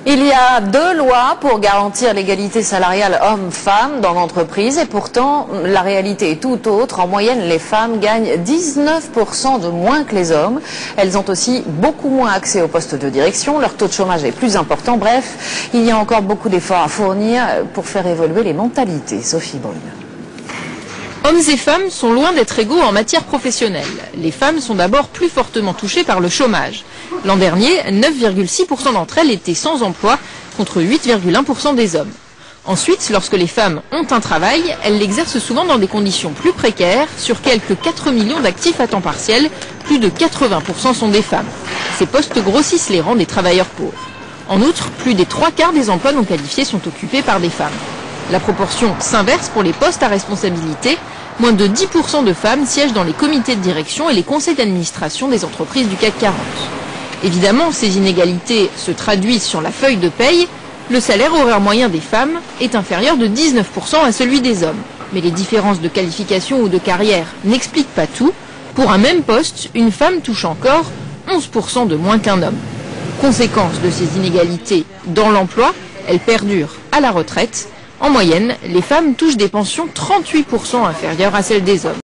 Il y a 2 lois pour garantir l'égalité salariale hommes-femmes dans l'entreprise et pourtant la réalité est tout autre. En moyenne, les femmes gagnent 19% de moins que les hommes. Elles ont aussi beaucoup moins accès aux postes de direction. Leur taux de chômage est plus important. Bref, il y a encore beaucoup d'efforts à fournir pour faire évoluer les mentalités. Sophie Brune. Hommes et femmes sont loin d'être égaux en matière professionnelle. Les femmes sont d'abord plus fortement touchées par le chômage. L'an dernier, 9,6% d'entre elles étaient sans emploi contre 8,1% des hommes. Ensuite, lorsque les femmes ont un travail, elles l'exercent souvent dans des conditions plus précaires. Sur quelques 4 millions d'actifs à temps partiel, plus de 80% sont des femmes. Ces postes grossissent les rangs des travailleurs pauvres. En outre, plus des 3/4 des emplois non qualifiés sont occupés par des femmes. La proportion s'inverse pour les postes à responsabilité. Moins de 10% de femmes siègent dans les comités de direction et les conseils d'administration des entreprises du CAC 40. Évidemment, ces inégalités se traduisent sur la feuille de paye. Le salaire horaire moyen des femmes est inférieur de 19% à celui des hommes. Mais les différences de qualification ou de carrière n'expliquent pas tout. Pour un même poste, une femme touche encore 11% de moins qu'un homme. Conséquence de ces inégalités dans l'emploi, elles perdurent à la retraite. En moyenne, les femmes touchent des pensions 38% inférieures à celles des hommes.